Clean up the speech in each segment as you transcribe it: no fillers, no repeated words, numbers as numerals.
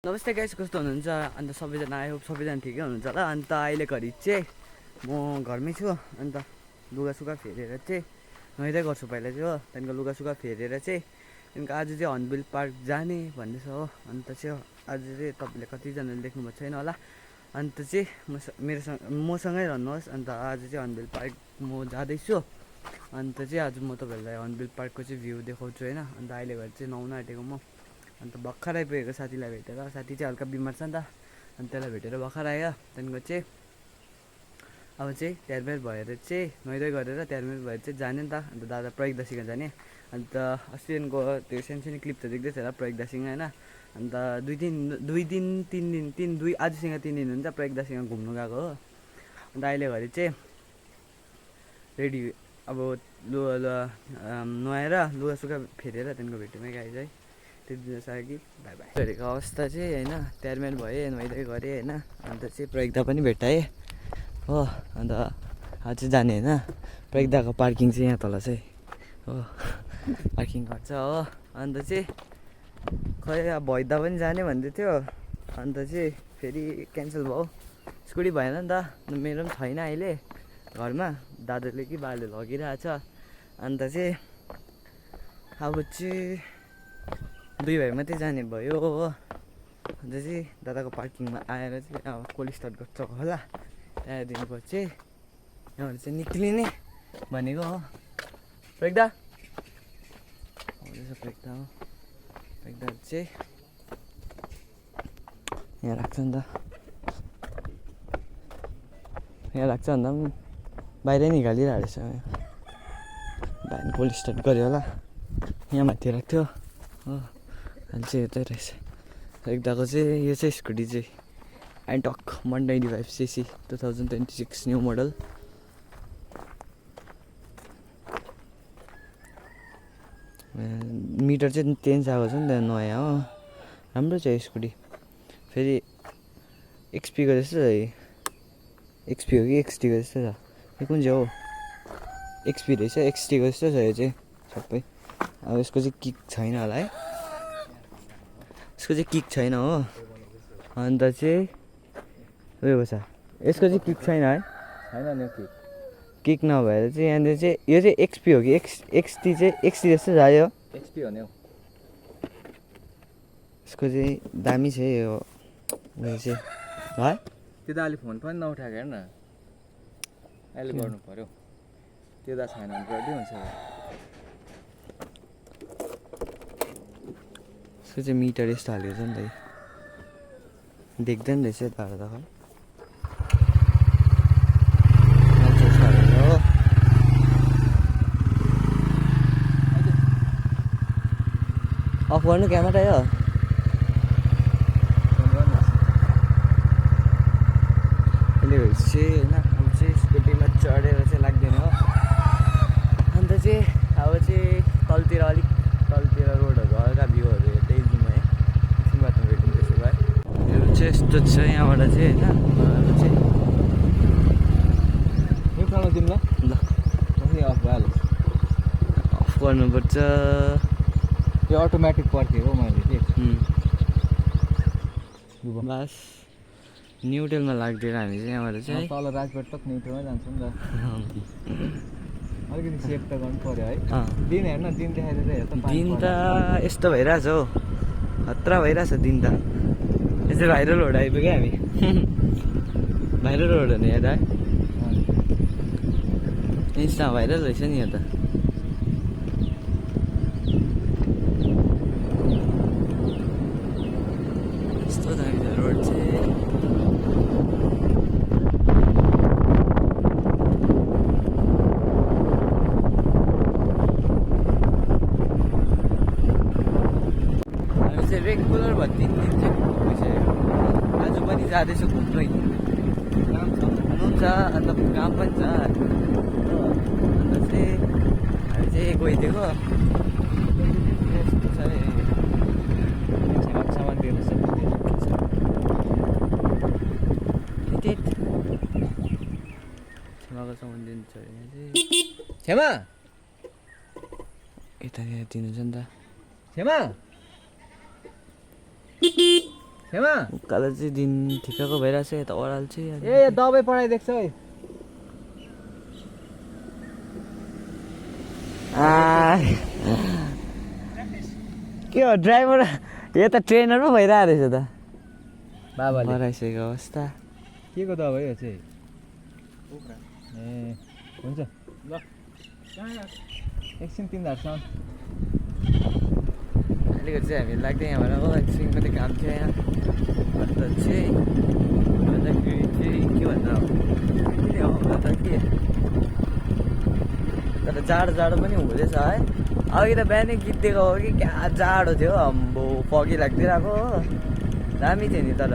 नमस्ते गाइस, कस्तो हुनुहुन्छ? अन्त सबैजना आयो, सबैजना ठिकै हुनुहुन्छ होला। अन्त अहिले घरि चाहिँ म घरमै छु। अन्त लुगासुगा फेरेर चाहिँ नुहाइदै गर्छु पहिला चाहिँ हो। त्यहाँदेखिको लुगासुगा फेरेर चाहिँ त्यहाँदेखिको आज चाहिँ हर्नबिल पार्क जाने भन्दैछ हो। अन्त चाहिँ आज चाहिँ तपाईँले कतिजनाले देख्नुभएको छैन होला। अन्त चाहिँ मसँगै रहनुहोस्। अन्त आज चाहिँ हर्नबिल पार्क म जाँदैछु। अन्त चाहिँ आज म तपाईँहरूलाई हर्नबिल पार्कको चाहिँ भ्यू देखाउँछु होइन। अन्त अहिले घरि चाहिँ नुहाउन आँटेको म। अन्त भर्खर आइपुगेको साथीलाई भेटेर, साथी चाहिँ हल्का बिमार छ नि त, अनि त्यसलाई भेटेर भर्खर आयो। त्यहाँदेखिको चाहिँ अब चाहिँ त्यहाँनिर भएर चाहिँ नुहाइधुवाइ गरेर त्यहाँनिर भएर चाहिँ जाने नि त। अन्त दादा प्रयोग दासीको जाने। अन्त अस्तिदेखिको त्यो सानसानो क्लिप त देख्दै थियो होला प्रयोग दासीको होइन। अन्त आजसँग 3 दिन हुन्छ प्रयोग दासीसँग घुम्नु गएको हो। अन्त अहिले घरि चाहिँ रेडी अब नुहाएर लुगासुगा फेरेर त्यहाँदेखिको भेट्नुमै गाइज है। त्यति दिन कि बाई बाई गरेको अवस्था चाहिँ होइन। त्यहाँनिर भएँ, नुहाइधुवाइ गरेँ होइन। अन्त चाहिँ प्रयोगदा पनि भेटाएँ हो। अन्त आज चाहिँ जाने होइन। प्रयोगदाको पार्किङ चाहिँ यहाँ तल चाहिँ हो, पार्किङ गर्छ हो। अन्त चाहिँ खै अब भैदा पनि जाने भन्दै थियो। अन्त चाहिँ फेरि क्यान्सल भयो, स्कुटी भएन नि त। मेरो पनि छैन अहिले घरमा, दादाले कि बाले लगिरहेछ। अन्त चाहिँ अब चाहिँ 2 भाइ मात्रै जाने भयो हो। अन्त चाहिँ दादाको पार्किङमा आएर चाहिँ अब कोल स्टार्ट गर्छ होला। त्यहाँदेखिको चाहिँ यहाँबाट चाहिँ निक्लिने भनेको हो। प्रयोगदा आउँदैछ, प्रयोगदा हो। प्रयोगदा चाहिँ यहाँ राख्छ नि त, यहाँ राख्छ भन्दा पनि बाहिरै निकालिरहेको रहेछ। भाइले कोल स्टार्ट गऱ्यो होला, यहाँ माथि राख्थ्यो हो। अहिले चाहिँ यतै रहेछ। एकदाको चाहिँ यो चाहिँ स्कुटी चाहिँ एन्टक 195cc 2026 न्यू मोडल। मिटर चाहिँ चेन्ज आएको छ नि त नयाँ हो। राम्रो छ यो स्कुटी। फेरि एक्सपीको जस्तो छ यो। एक्सपी हो कि एक्सटीको जस्तो छ यो? कुन चाहिँ हो? एक्सपी रहेछ, एक्सटीको जस्तो छ यो चाहिँ सबै। अब यसको चाहिँ किक छैन होला है, यसको चाहिँ किक छैन हो। अन्त चाहिँ उयो छ, यसको चाहिँ किक छैन है, छैन नि किक नभएर चाहिँ यहाँनिर चाहिँ यो चाहिँ एक्सपी हो कि एक्सटी चाहिँ एक्सटी जस्तो छ यो। एक्सपी हो नि हौ। यसको चाहिँ दामी छ यो उयो चाहिँ है। त्यो त अहिले फोन पनि नउठाएको हेर्न, अहिले गर्नु पर्यो। त्यो त छैन भने रेडी हुन्छ। यसको चाहिँ मिटर यस्तो हालेको छ नि त, देख्दैन रहेछ तारा त खै। अफ गर्नु क्यामेरा यो। त्यसले भएपछि चाहिँ होइन, अब चाहिँ स्कुटीमा चढेर चाहिँ लाग्दैन हो। अन्त चाहिँ अब चाहिँ तलतिर अलिक तलतिर रोडहरू हल्का भ्यूहरू हेर्दै जाउँ है। एकछिन बाटो भेटौँ त्यसो भए। यो चाहिँ यस्तो छ यहाँबाट चाहिँ होइन। चाहिँ यो खानु तिमीलाई ल अफ भइहाल्यो। अफ गर्नुपर्छ। त्यो अटोमेटिक पर्थ्यो हो मैले के बस न्युट्रलमा लाग्दैन हामी चाहिँ यहाँबाट चाहिँ तल राजपेट तक न्युट्रलमै जान्छ नि त। अलिकति सेभ त गर्नु पर्यो है। दिन हेर्न, दिन देखाइदिँदै हेर त। दिन त यस्तो भइरहेछ हौ, खतरा भइरहेछ दिन त। यसै भाइरल रोड आइपुग्यो हामी। भाइरल रोड हो नि यहाँ त, इन्स्टा भाइरल रहेछ नि यहाँ त। यस्तो दामी छ रोड चाहिँ। हामी चाहिँ रेगुलर भयो 3 दिन चाहिँ घुमिसक्यो। आज पनि जाँदैछु घुम्नै। काम छ, घुम्नु पनि छ, अन्त काम पनि छ। अन्त चाहिँ हामी चाहिँ गइदिएको यस्तो छ है। सामान दिनु छ। छेमाको सामान दिन्छ यहाँ चाहिँ। क्षमा यतानिर दिनुहुन्छ नि त। क्षमा खेमा उकालो चाहिँ दिन ठिक्कको भइरहेछ यता ओह्रालो चाहिँ ए दबाई पढाइदिएको छ है के हो ड्राइभर यो त ट्रेनर पो भइरहेको रहेछ त बाबाले हराइसकेको अवस्था के को दबाई हो चाहिँ ए हुन्छ ल एकछिन तिमीहरूसँग अलिकति चाहिँ हामी लाग्दै यहाँबाट हो एकछिन मात्रै काम थियो यहाँ अन्त चाहिँ भन्दाखेरि चाहिँ के भन्दा किन हो त के तर जाडो पनि हुँदैछ है अघि त बिहानै गीत दिएको हो कि क्या जाडो थियो अम्बो फगी लाग्दिरहेको हो दामी थियो नि तर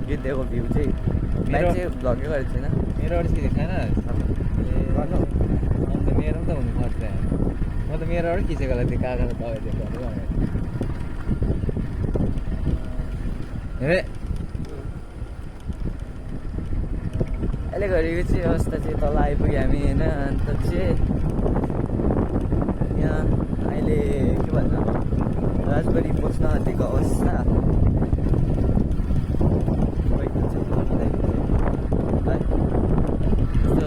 गीत दिएको भ्यू चाहिँ बाइक चाहिँ भ्लगै गरेको थिएन मेरो अडिसी छैन गर्नु अन्त मेरो पनि त हुनुपर्छ म त मेरोबाट खिचेको होला त्यो कागज दबाई दिएको ए अहिले घरिको चाहिँ अवस्था चाहिँ तल आइपुग्यो हामी होइन अन्त चाहिँ यहाँ अहिले के भन्नु राजबाडी पस्न आँटेको अवस्था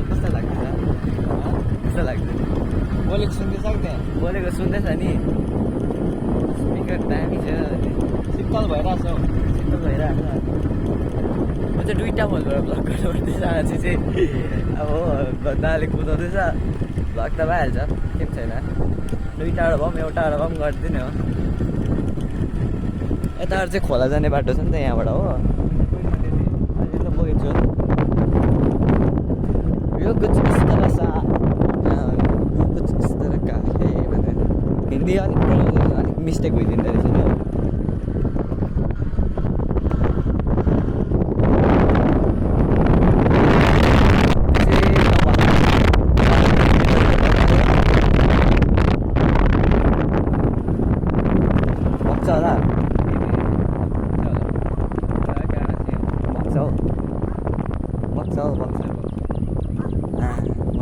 कस्तो लाग्दैछ कस्तो लाग्दैछ बोलेको सुन्दैछ कि त्यहाँ बोलेको सुन्दैछ नि स्पिकर दामी छ शीतल भइरहेछ हौ शीतल भइरहेको छ म चाहिँ दुईवटा फोनबाट भ्लग गर्नु पर्दैछ आज चाहिँ अब दाले कुदाउँदैछ भ्लग त भइहाल्छ के पनि छैन दुईवटाबाट भए पनि एउटाबाट भए पनि गरिदिने हो यताबाट चाहिँ खोला जाने बाटो छ नि त यहाँबाट हो अहिले त बोकेको छु यो कुछ इस तरह सा यो कुछ इस तरह का है भनेर हिन्दी अलिक मिस्टेक भइदिँदो रहेछ नि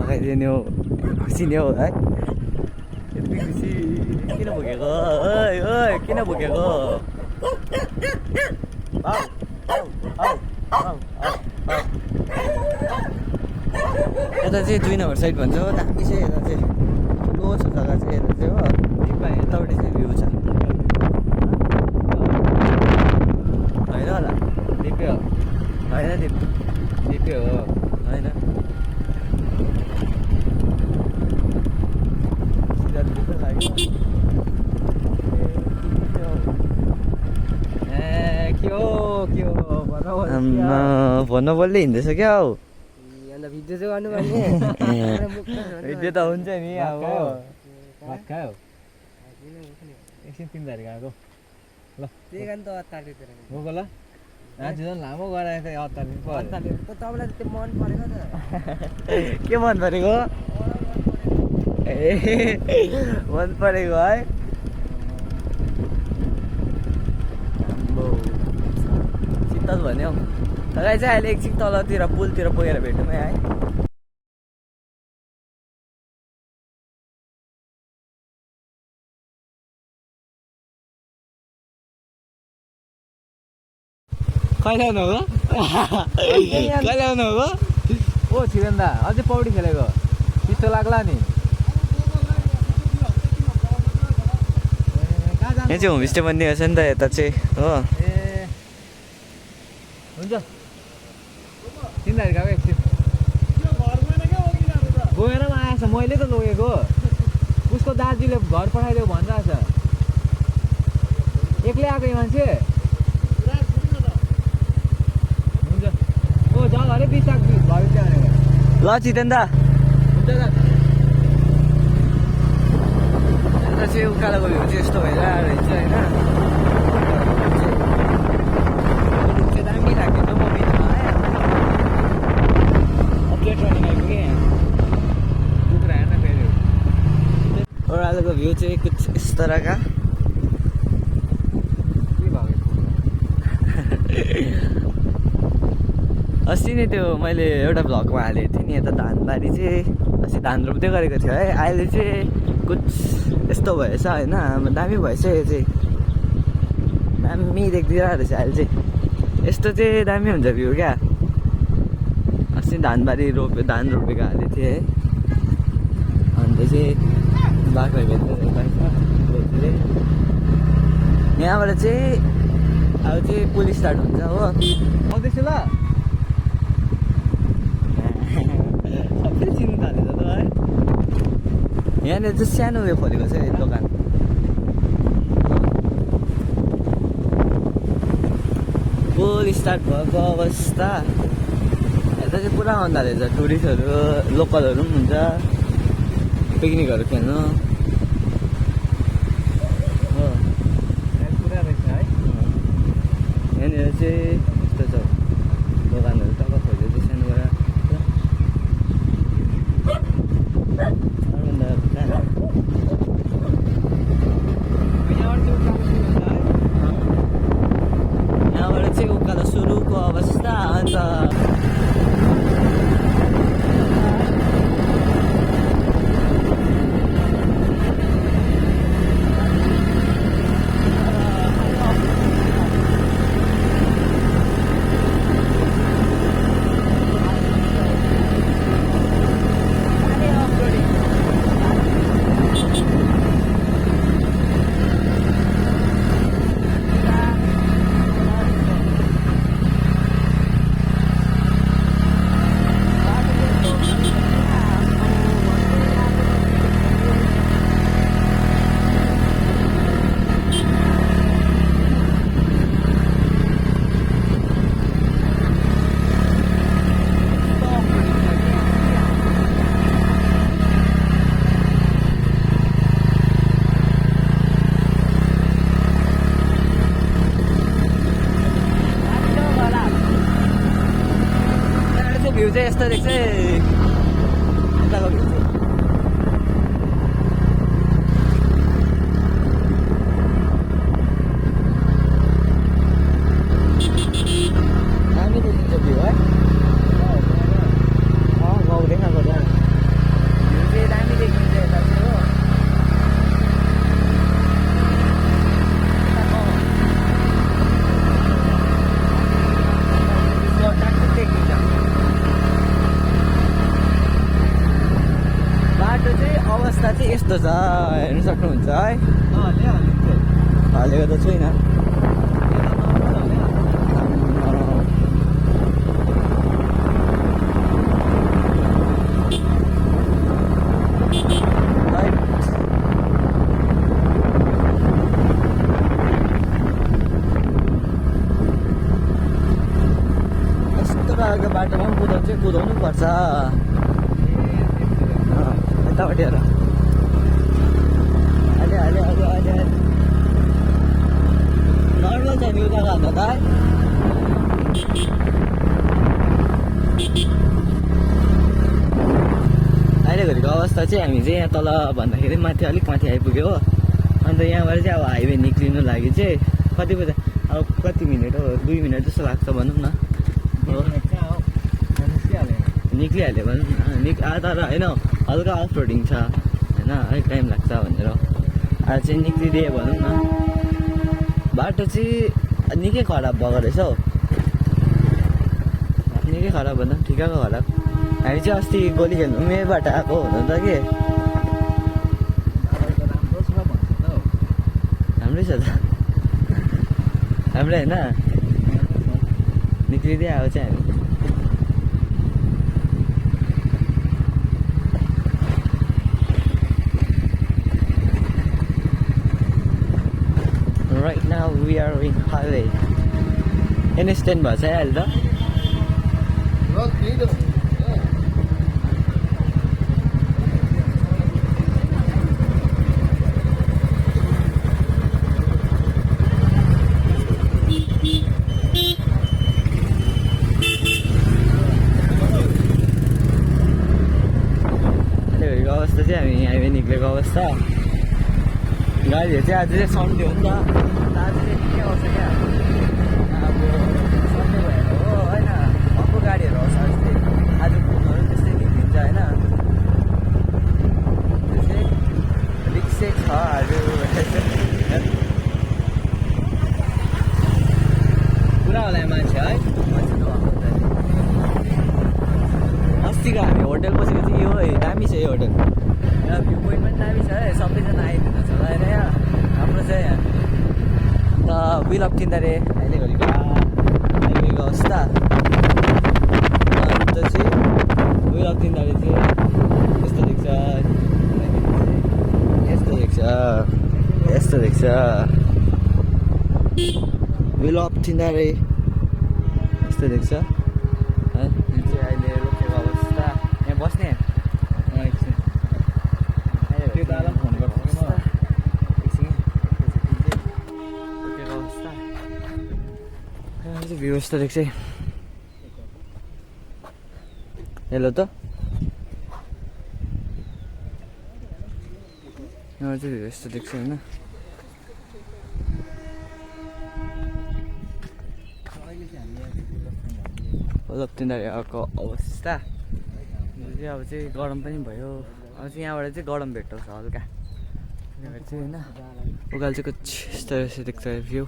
मगाइदिने हो खुसी नै हो है यति खुसी किन भुकेको ओइ ओइ किन भुकेको यता चाहिँ 2 नम्बर साइड भन्छ हो दामी चाहिँ यता चाहिँ ठुलो छ जग्गा चाहिँ यता चाहिँ हो यतापट्टि चाहिँ भ्यू छ होइन होला दिपे हो होइन दिपे हो होइन भन्नु बोल्दै हिँड्दैछ क्या हौ भिडियो चाहिँ गर्नु पर्ने भिडियो त हुन्छ नि अब भात खायो एकछिन तिमीहरू गएको ल त्यही कारण त अत्तालिएर गएको ल आज झन् लामो गराएको थियो अत्तालिनु पर्यो तपाईँलाई त्यो मन परेको त के मन परेको ए मन परेको है शीतल भन्यो तपाईँ चाहिँ अहिले एकछिन तलतिर पुलतिर पुगेर भेटौँ है कहिले आउनु हो कहिले आउनु हो ओ छिरेन दा अझै पौडी खेलेको चिसो लाग्ला नि यहाँ चाहिँ होमस्टे बनिएको छ नि त यता चाहिँ हो ए हुन्छ तिनीहरू गएको एकछिन गएर पनि आएछ मैले त लगेको उसको दाजुले घर पठाइदियो भनिरहेछ एक्लै आएको मान्छे हुन्छ ओ झन् अरे बिसाक भयो त्यहाँ भनेको ल चितन दा हुन्छ दा यता चाहिँ उकालोको भ्यू चाहिँ यस्तो भइरहेको रहेछ होइन चाहिँ दामी लाग्यो त मम्मीमा है अपडेट रनिङ आइपुगेँ कुखुरा हेर्न फेरि ओह्रालोको भ्यू चाहिँ कुछ इस तरह का के भयो अस्ति नै त्यो मैले एउटा भ्लगमा हालेको थिएँ नि यता धानबारी चाहिँ अस्ति धान रोप्दै गरेको थियो है अहिले चाहिँ कुछ यस्तो भएछ होइन दामी भएछ यो चाहिँ दामी देखिदिरहेको रहेछ अहिले चाहिँ यस्तो चाहिँ दामी हुन्छ भ्यू क्या। अस्ति धान रोपेको हालेको थिएँ है। अन्त चाहिँ बाख्रा भेट्दै यहाँबाट चाहिँ अब चाहिँ पुल स्टार्ट हुन्छ हो। आउँदैछु ल। सबै चिन्नु थालेछ त है। यहाँनिर चाहिँ सानो उयो खोलेको छ है दोकान। पुल स्टार्ट भएको अवस्था यता चाहिँ पुरा आउँदो रहेछ टुरिस्टहरू, लोकलहरू पनि हुन्छ पिकनिकहरू खेल्नु हो। पुरा रहेछ है। यहाँनिर चाहिँ यस्तो छ दोकानहरू टक्क खोलेको चाहिँ सानोबाट यहाँबाट चाहिँ उकालो सुरुको अवस्था। अन्त भ्यू चाहिँ यस्तो देख्छ यताको भ्यू चाहिँ। दामी देखिन्छ भ्यू है। गाउँ देखाएको छ भ्यू चाहिँ दामी देखिन्छ यता चाहिँ हो। बाटो चाहिँ अवस्था चाहिँ यस्तो छ हेर्नु सक्नुहुन्छ है। हालेको त छुइनँ। यस्तो प्रकारको बाटोमा पनि कुदाउनु पर्छ यतापट्टि हेर। अहिले नर्मल छ नि उता जाँदा त है। अहिले घरिको अवस्था चाहिँ हामी चाहिँ यहाँ तल भन्दाखेरि अलिक माथि आइपुग्यो हो। अन्त यहाँबाट चाहिँ अब हाइवे निक्लिनु लागि चाहिँ कति मिनट हो, 2 मिनट जस्तो लाग्छ भनौँ न हो। निक्लिहाल्यो भनौँ न। तर होइन हल्का अफ रोडिङ छ होइन, अलिक टाइम लाग्छ भनेर आज चाहिँ निक्लिदियो भनौँ न। बाटो चाहिँ निकै खराब भएको रहेछ हौ, निकै खराब भन्दा पनि ठिकैको खराब। हामी चाहिँ अस्ति गोली खेल्नु यहीँबाट आएको हुनु त के। राम्रै छ त, राम्रै होइन। निक्लिँदै आएको चाहिँ हामी। Right now we are in highway. Stand भएको छ है अहिले त। अवस्था चाहिँ हामी हाइवे निक्लेको अवस्था। गाडीहरू चाहिँ आज चाहिँ सन्डे हो नि त, आज चाहिँ निकै आउँछ क्या। अब सन्डे भएर हो होइन, अर्को गाडीहरू आउँछ जस्तै आज फोनहरू त्यस्तै निक्लिन्छ होइन। त्यो चाहिँ रिक्सै छ आज। पुरा होला मान्छे विल अफ तिनीहरूले अहिलेघरिको अवस्था। अन्त चाहिँ विल अफ तिनीहरूले चाहिँ यस्तो देख्छ, यस्तो देख्छ, यस्तो देख्छ। विल अफ तिनीहरूले यस्तो देख्छ। यो चाहिँ अहिले रोकेको अवस्था। यहाँ बस्ने एकछिन त्यो दादालाई फोन गर्छु कि म। रोकेको अवस्था भ्यू यस्तो देख्छ। हेलो त यहाँ चाहिँ भ्यू यस्तो देख्छ होइन। मतलब तिनीहरूको अवस्था चाहिँ अब चाहिँ गरम पनि भयो। अब चाहिँ यहाँबाट चाहिँ गरम भेट्टाउँछ हल्का चाहिँ होइन। उकालो चाहिँ कुछ यस्तो यस्तो देख्छ भ्यू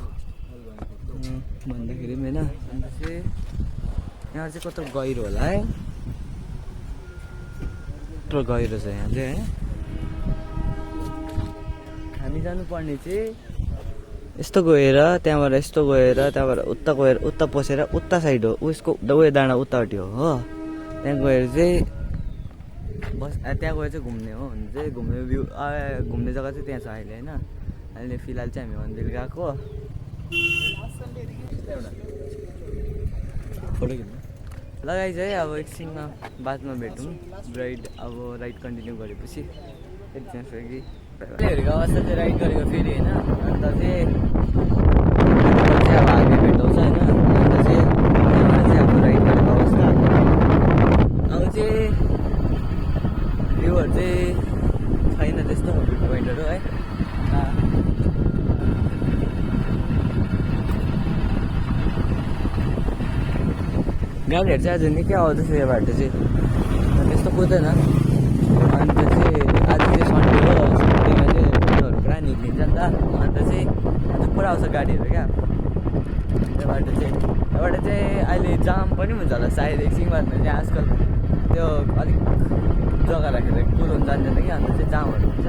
भन्दाखेरि पनि होइन। अन्त चाहिँ यहाँ चाहिँ कत्रो गहिरो होला है, कत्रो गहिरो छ यहाँ चाहिँ होइन। हामी जानुपर्ने चाहिँ यस्तो गएर त्यहाँबाट यस्तो गएर त्यहाँबाट उता गएर उता पसेर उता साइड हो उसको उयो डाँडा उतापट्टि हो। त्यहाँ गएर चाहिँ बस त्यहाँ गएर चाहिँ घुम्ने हो। भने चाहिँ घुम्ने भ्यू घुम्ने जग्गा चाहिँ त्यहाँ छ अहिले होइन। अहिले फिलहाल चाहिँ हामी मन्दिर गएको फोटो खिच्नु लगाइ चाहिँ अब एकछिनमा बादमा भेटौँ। राइड अब राइड कन्टिन्यू गरेपछि कि हेरेको अवस्था चाहिँ राइड गरेको फेरि होइन। अन्त चाहिँ अब हामी भेटाउँछ होइन। अन्त चाहिँ अब राइड गरेको अवस्था अब चाहिँ भ्यूहरू चाहिँ छैन त्यस्तो भ्यू पोइन्टहरू है। गाडीहरू चाहिँ आज निकै आउँदैछ यो बाटो चाहिँ त्यस्तो कुदैन। अन्त चाहिँ आज चाहिँ सन्डे हो, सन्डेमा चाहिँ फोटोहरू पुरा निक्लिन्छ नि त। अन्त चाहिँ आज पुरा आउँछ गाडीहरू क्या त्यो बाटो चाहिँ। योबाट चाहिँ अहिले जाम पनि हुन्छ होला सायद एकछिन बादमा चाहिँ। आजकल त्यो अलिक जग्गा राखेर कुदाउनु जान्दैन कि अन्त चाहिँ जामहरू हुन्छ।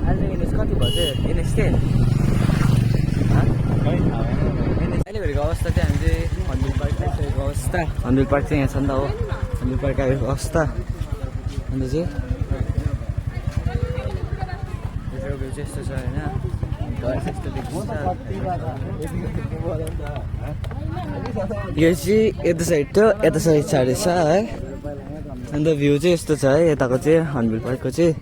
अहिले इनेस कति भयो चाहिँ इनेस चाहिँ अहिले भेटेको अवस्था चाहिँ हामी चाहिँ हर्नबिल पार्क आइसकेको अवस्था। हर्नबिल पार्क चाहिँ यहाँ छ नि त हो, हर्नबिल पार्क आएको अवस्था। अन्त चाहिँ भित्रको भ्यू चाहिँ यस्तो छ होइन। घर चाहिँ यस्तो देखिन्छ। यो चाहिँ यता साइड थियो, यता साइड छाडे छ है। अन्त भ्यू चाहिँ यस्तो छ है यताको चाहिँ हर्नबिल पार्कको चाहिँ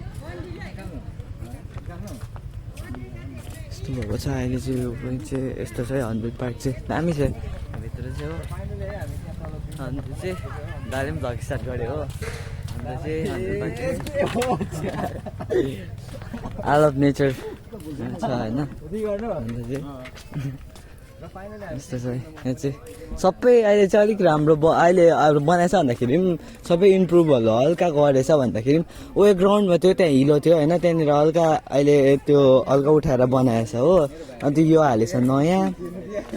यस्तो भएको छ। अहिले चाहिँ यो पनि चाहिँ यस्तो छ है हर्नबिल पार्क चाहिँ दामी छ भित्र चाहिँ हो। अन्त चाहिँ दाले पनि भ्लग स्टार्ट गऱ्यो हो। अन्त चाहिँ हर्नबिल पार्क चाहिँ आई लभ नेचर छ होइन। अन्त चाहिँ यस्तो छ यहाँ चाहिँ सबै अहिले चाहिँ अलिक राम्रो अहिले अब बनाएछ भन्दाखेरि पनि सबै इम्प्रुभहरू हल्का गरेछ भन्दाखेरि पनि उयो ग्राउन्डमा थियो त्यहाँ हिलो थियो होइन। त्यहाँनिर हल्का अहिले त्यो हल्का उठाएर बनाएछ हो। अन्त यो हालेछ नयाँ।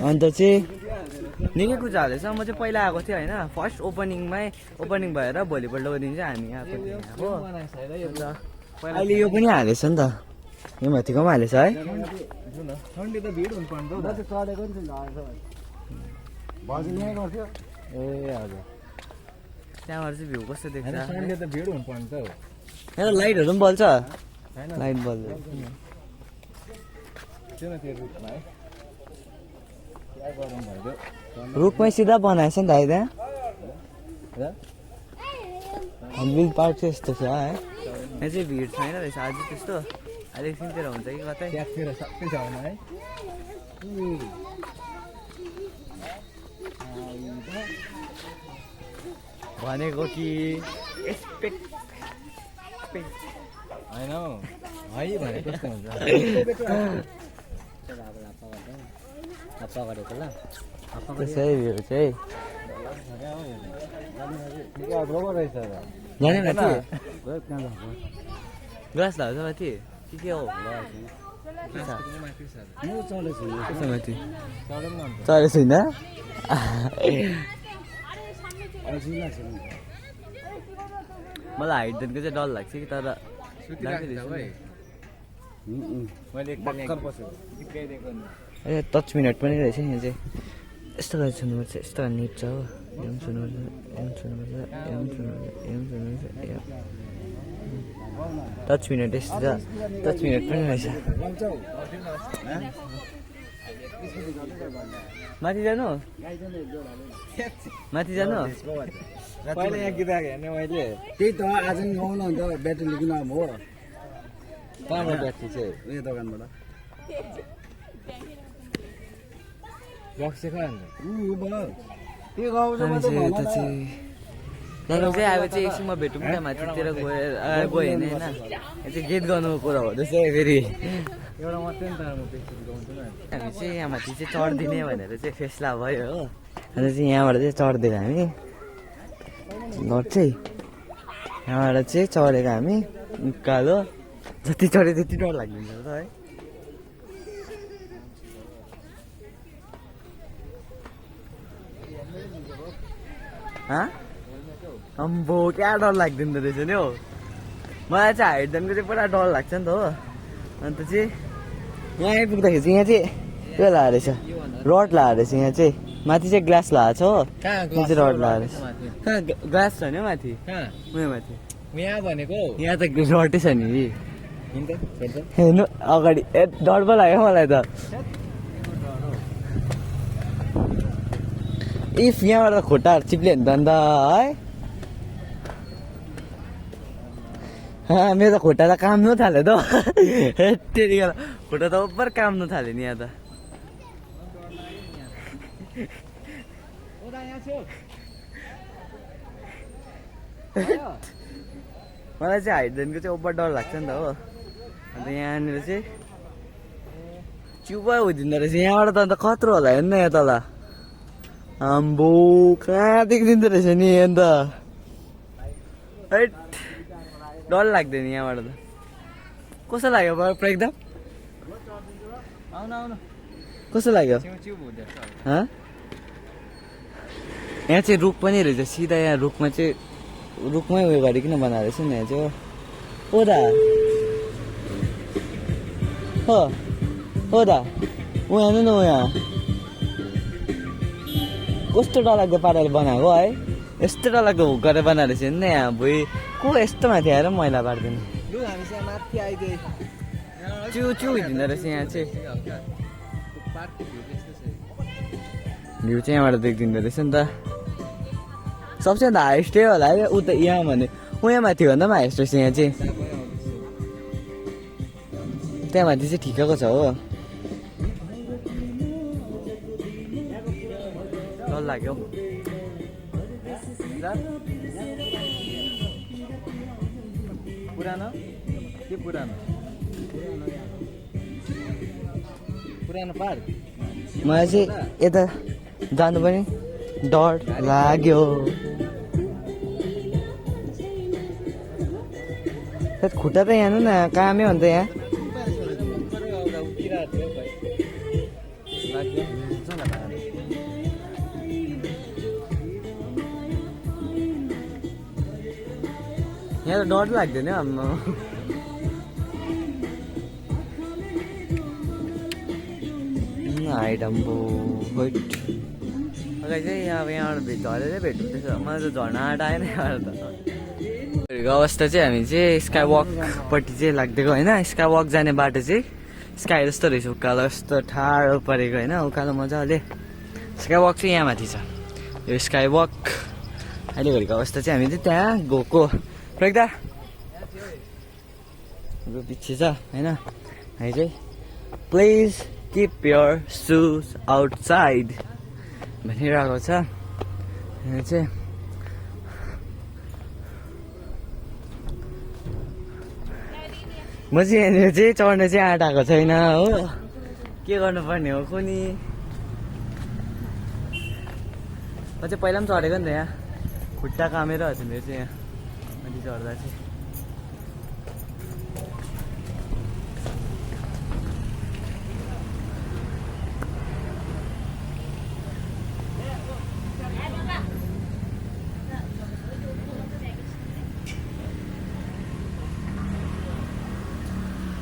अन्त चाहिँ निकै कुछ हालेछ। म चाहिँ पहिला आएको थिएँ होइन। फर्स्ट ओपनिङ भएर भोलिपल्टको दिन चाहिँ हामी आएको थियौँ हो। अहिले यो पनि हालेछ नि त, यो माथिको पनि हालेछ है। सन्डे त भिड हुनु पर्छ हौ। चढेको नि भजन यहाँ गर्थ्यो। ए हजुर त्यहाँबाट चाहिँ भ्यू कस्तो देख्छ। सन्डे त भिड हुनु पर्छ हौ। यहाँ लाइटहरू पनि बल्छ, लाइट बल्छ। रुखमै सिधा बनाएछ नि त अहिले त्यहाँ हर्नबिल पार्क चाहिँ यस्तो छ है। यहाँ चाहिँ भिड छैन रहेछ आज त्यस्तो। अहिले एकछिनतिर हुन्छ कि कतै ट्याक्सतिर सबै छ होइन है। भनेको कि होइन हौ है भने कस्तो हुन्छ। गरेको ल त्यसै भ्यू चाहिँ जाने माथि ग्लास लगाएको छ माथि के हो माथि चढेको छैन। मलाई हाइटदेखिको चाहिँ डर लाग्छ कि तर मैले एकपल्ट पसेको टच मिनट पनि रहेछ यहाँ चाहिँ यस्तो गरेर सुन्नुपर्छ यस्तो गरेर निप्छ हो एम सुन्नुपर्छ एम सुन्नुपर्छ एम सुन्नुपर्छ एम सुन्नुपर्छ टच मिनट यस्तो छ टच मिनट पनि रहेछ माथि जानु माथि जानु पहिला यहाँ गीत गाएको हेर्ने मैले त्यही त आज नि गाउनु अन्त ब्याट्री लिनु आउनु हो कहाँबाट ब्याट्री चाहिँ यो दोकानबाट बक्स चाहिँ कहाँ त्यो गाउँछ हामी चाहिँ यता चाहिँ दाजु चाहिँ अब चाहिँ एकछिनमा भेटौँ न माथितिर गएर गयो भने होइन यहाँ चाहिँ गीत गाउनुको कुरा हो जस्तै फेरि एउटा मात्रै नि त म प्र्याक्टिस गाउँछु न हामी चाहिँ यहाँ माथि चाहिँ चढिदिने भनेर चाहिँ फेसला भयो हो अन्त चाहिँ यहाँबाट चाहिँ चढ्दिएर हामी घर चाहिँ यहाँबाट चाहिँ चढेको हामी उकालो जति चढ्यो त्यति डर लाग्दैन त है अम्बो क्या डर लाग्दैन रहेछ नि हौ मलाई चाहिँ हाइटदेखिको चाहिँ पुरा डर लाग्छ नि त हो अन्त चाहिँ यहाँ आइपुग्दाखेरि चाहिँ यहाँ चाहिँ उयो लगाएर रहेछ रड लगाएर रहेछ यहाँ चाहिँ माथि चाहिँ ग्लास लगाएको छ हो कहाँ यहाँ चाहिँ रड लगाएर रहेछ कहाँ ग्लास छ नि माथि कहाँ उयो माथि यहाँ भनेको यहाँ त रडै छ नि हिँड्दै हेर्नु अगाडि ए डर पो लाग्यो मलाई त इफ यहाँबाट खुट्टाहरू चिप्ल्यो भने त अन्त है मेरो त खुट्टा त काम्नु थाल्यो त त्यतिखेर खुट्टा त ओभर काम्नु थाल्यो नि यहाँ त मलाई चाहिँ हाइटदेखिको चाहिँ ओभर डर लाग्छ नि त हो अन्त यहाँनिर चाहिँ चुपा हुँदिँदो रहेछ यहाँबाट त अन्त खत्रो होला हेर्नु न यहाँ तल आम्बो कहाँ देखिदिँदो रहेछ नि अन्त हैट डर लाग्दैन यहाँबाट त कस्तो लाग्यो एकदम आउनु आउनु कस्तो लाग्यो चिउ हुँदैछ यहाँ चाहिँ रुख पनि रहेछ सिधा यहाँ रुखमा चाहिँ रुखमै उयो गरिकन बनाएको रहेछ नि यहाँ चाहिँ हो दा हो दा ऊ हेर्नु न ऊ यहाँ कस्तो डरलाग्दो पाराले बनाएको है यस्तो डरलाग्दो हुक गरेर बनाएको रहेछ नि यहाँ भुइँ को यस्तो माथि आएर मैला पार्दैन लु हामी चाहिँ माथि आइदिए चिउ चिउ हुँदिँदो रहेछ यहाँ चाहिँ पार्कको भ्यू त्यस्तो छ भ्यू चाहिँ यहाँबाट देखिदिँदो रहेछ नि त सबैभन्दा हाइस्टै होला है उता यहाँ भने उहाँ माथि भन्दा पनि हाइस्ट रहेछ यहाँ चाहिँ त्यहाँ माथि चाहिँ ठिकैको छ हो डर लाग्यो पुरानो के पुरानो पुरानो पार्क मलाई चाहिँ यता जानु पनि डर लाग्यो खुट्टा त यहाँ न कामै हो नि त यहाँ यहाँ त डर लाग्दैन हाम्रो आइडम्बो वेट अगाडि चाहिँ अब यहाँबाट झरेरै भेट्नुहुँदैछ मलाई त झर्ना आँट आएन यहाँबाट त अवस्था चाहिँ हामी चाहिँ स्काई वकपट्टि चाहिँ लाग्दिएको होइन स्काई वक जाने बाटो चाहिँ स्काई जस्तो रहेछ उकालो यस्तो ठाडो परेको होइन उकालो मजाले स्काई वक चाहिँ यहाँ माथि छ यो स्काई वक अहिले घडीको अवस्था चाहिँ हामी चाहिँ त्यहाँ गएको प्रज्ञा पछि छ होइन हामी चाहिँ please keep your shoes outside भनिरहेको छ यहाँ चाहिँ म चाहिँ यहाँनिर चाहिँ चढ्न चाहिँ आँट आएको छैन हो के गर्नुपर्ने हो कुनी म चाहिँ पहिला पनि चढेको नि त यहाँ खुट्टा कामेर हो मेरो चाहिँ यहाँ माथि चढ्दा चाहिँ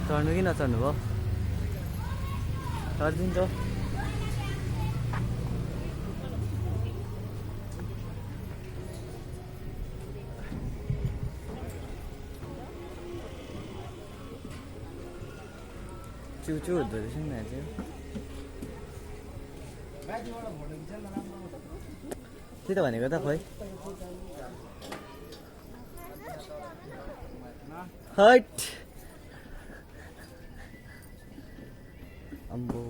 चढ्नु कि नचढ्नु भयो गरिदिन्छ चिउचु हुँदो रहेछ नि आज त्यही त भनेको त खोइ हट अम्बो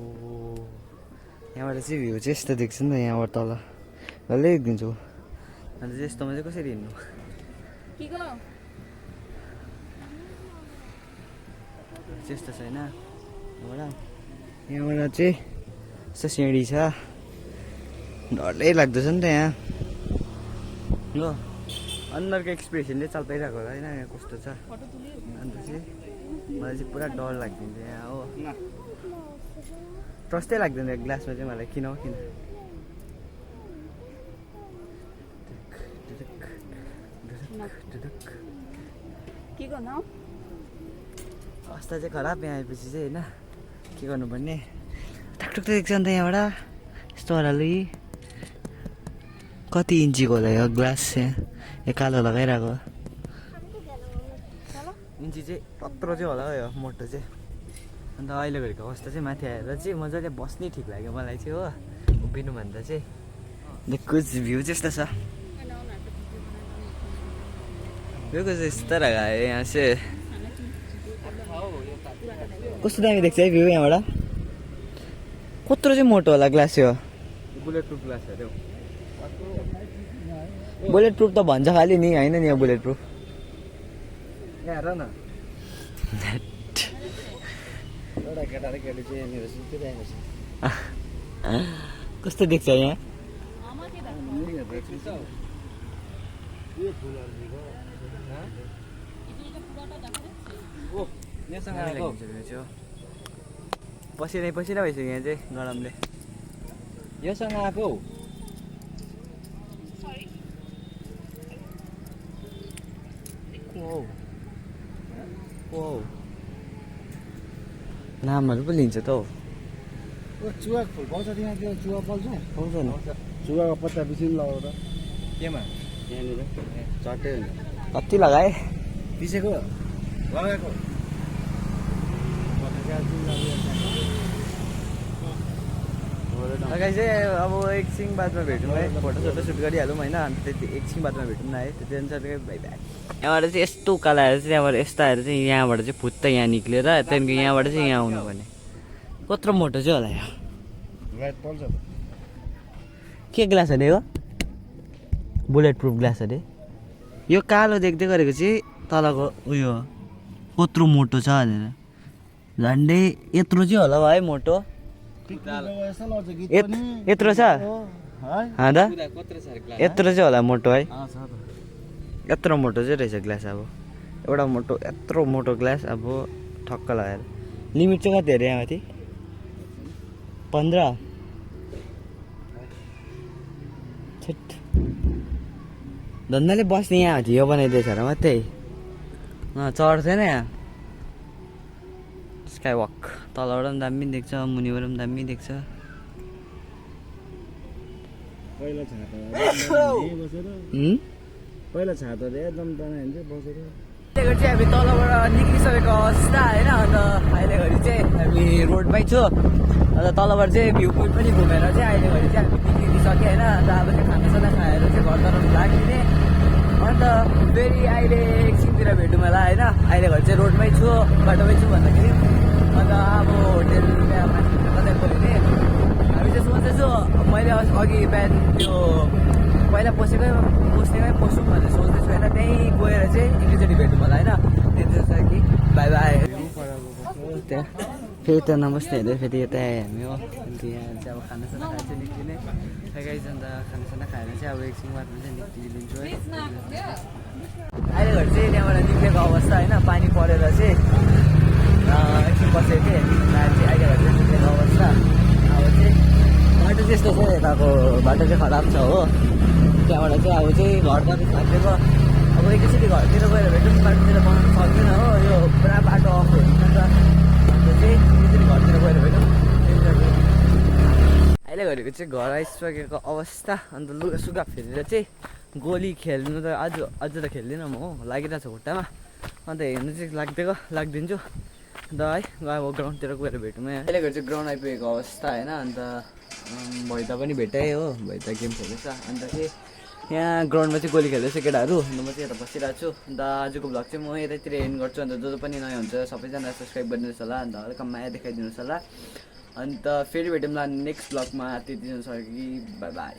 यहाँबाट चाहिँ भ्यू चाहिँ यस्तो देख्छ नि त यहाँबाट तल डल्लै देख्दिन्छु अन्त चाहिँ यस्तोमा चाहिँ कसरी हिँड्नु त्यस्तो छैन यहाँबाट चाहिँ यस्तो सिँढी छ डरै लाग्दछ नि त यहाँ हो अनुहारको एक्सप्रेसनले चाल पाइरहेको होला होइन यहाँ कस्तो छ अन्त चाहिँ मलाई चाहिँ पुरा डर लाग्दिन्छ यहाँ हो ट्रस्टै लाग्दैन ग्लासमा चाहिँ मलाई किन अवस्था चाहिँ खराब यहाँ आएपछि चाहिँ होइन के गर्नुपर्ने ठकठुक त देख्छ नि त यहाँबाट यस्तो वाला कति इन्चीको होला यो ग्लास चाहिँ यो कालो लगाइरहेको इन्ची चाहिँ कत्रो चाहिँ होला यो मोटो चाहिँ अन्त अहिले घडीको अवस्था चाहिँ माथि आएर चाहिँ मजाले बस्नै ठिक लाग्यो मलाई चाहिँ हो उभिनुभन्दा चाहिँ कुछ भ्यू चाहिँ यस्तो छ यो चाहिँ यस्तो लगायो यहाँ चाहिँ कस्तो दामी देख्छ है भ्यू यहाँबाट कत्रो चाहिँ मोटो होला ग्लास यो बुलेट प्रुफ ग्लास अरे बुलेट प्रुफ त भन्छ खालि नि होइन नि यो बुलेट प्रुफ यहाँ हेर न एउटा केटा र केटी चाहिँ यहाँनिर सुतिरहेको छ कस्तो देख्छ यहाँ पसिनै पसिना भइसक्यो यहाँ चाहिँ गरमले योसँग आएको नामहरू पो लिन्छ त हौ चुवाको फुल पाउँछ त्यहाँ त्यो चुवा पाउँछ पाउँछ नि चुवाको पत्ता पिछे लगाउँदा केमा यहाँनिर चट्टै हुन्छ कति लगाए पिसेको लगाएको लगाइ चाहिँ अब एकछिन बादमा भेटौँ है फोटोसोटो सुट गरिहालौँ होइन अन्त त्यति एकछिन बादमा भेटौँ न है त्यति अनुसार बाई बाई यहाँबाट चाहिँ यस्तो उकालो आएर चाहिँ त्यहाँबाट यस्तो आएर चाहिँ यहाँबाट चाहिँ फुत्त यहाँ निक्लेर त्यहाँदेखि यहाँबाट चाहिँ यहाँ आउनुपर्ने कत्रो मोटो चाहिँ होला यहाँ लाइट पाउँछ के ग्लास अरे हो बुलेट प्रुफ ग्लास अरे यो कालो देख्दै गरेको चाहिँ तलको उयो कत्रो मोटो छ भनेर झन्डै यत्रो चाहिँ होला है मोटो यत्रो छ यत्रो चाहिँ होला मोटो है यत्रो मोटो चाहिँ रहेछ ग्लास अब एउटा मोटो यत्रो मोटो ग्लास अब ठक्क लगाएर लिमिट चाहिँ कति अरे यहाँ माथि 15 धन्दाले बस्ने यहाँ यो बनाइदिएछ र मात्रै चढ्थेन यहाँ स्काई वक तलबाट पनि दामी देख्छ मुनिबाट पनि दामी देख्छ पहिला छाता एकदम तना हिँड्छ बसेर अहिले चाहिँ हामी तलबाट निक्लिसकेको अवस्था होइन अन्त अहिले घरि चाहिँ हामी रोडमै छु अन्त तलबाट चाहिँ भ्यू पोइन्ट पनि घुमेर चाहिँ अहिले घरि चाहिँ हामी निक्लिसक्यो होइन अन्त अब चाहिँ खानासाना खाएर चाहिँ घर तर्फ लाग्ने अन्त फेरि अहिले एकछिनतिर भेटौँ होला होइन अहिले घरि चाहिँ रोडमै छु बाटोमै छु भन्दाखेरि अन्त अब होटेल त्यहाँ माथि कतै खोल्ने हामी चाहिँ सोच्दैछु मैले अघि बिहान त्यो पहिला बस्नेमै पसौँ भनेर सोच्दैछु होइन त्यहीँ गएर चाहिँ एकैचोटि भेटौँ होला होइन त्यति कि बाई बाई त्यहाँ फेरि त नमस्ते हेर्दै फेरि यता आयो हामी हो अन्त यहाँ चाहिँ अब खानासाना खाएर चाहिँ निक्लिने गाइस अन्त खानासाना खाएर चाहिँ अब एकछिन बादमा चाहिँ निक्लिदिन्छु है अहिले घरि चाहिँ त्यहाँबाट निक्लेको अवस्था होइन पानी परेर चाहिँ एकछिन बसेको थिएँ चाहिँ अहिले घरि चाहिँ निक्लेको अवस्था अब चाहिँ बाटो चाहिँ यस्तो छ यताको बाटो चाहिँ खराब छ हो त्यहाँबाट चाहिँ अब चाहिँ घर पनि थाकेको अब एकैचोटि घरतिर गएर भेटौँ बाटोतिर बनाउनु सक्दैन हो यो पुरा बाटो अफ हुन्छ नि त अन्त चाहिँ एकैचोटि घरतिर गएर भेटौँ भनेको चाहिँ घर आइसकेको अवस्था। अन्त लुगा सुगा फेरेर चाहिँ गोली खेल्नु त आज त खेल्दिनँ म हो, लागिरहेको छ खुट्टामा। अन्त हेर्नु चाहिँ लाग्दिन्छु अन्त है अब ग्राउन्डतिर गएर भेटौँ है। अहिलेको चाहिँ ग्राउन्ड आइपुगेको अवस्था होइन। अन्त भैदा पनि भेटाएँ हो, भैदा गेम खेल्दैछ। अन्त चाहिँ यहाँ ग्राउन्डमा चाहिँ गोली खेल्दैछ केटाहरू। अन्त म चाहिँ यता बसिरहेको छु। अन्त आजको भ्लग चाहिँ म यतैतिर एन्ड गर्छु। अन्त जो पनि नयाँ हुन्छ सबैजना सब्सक्राइब गरिदिनुहोस् होला। अन्त हल्का माया देखाइदिनुहोस् होला। अन्त फेरि भेटौँला नेक्स्ट भ्लगमा। त्यति सक्यो कि बाई बाई।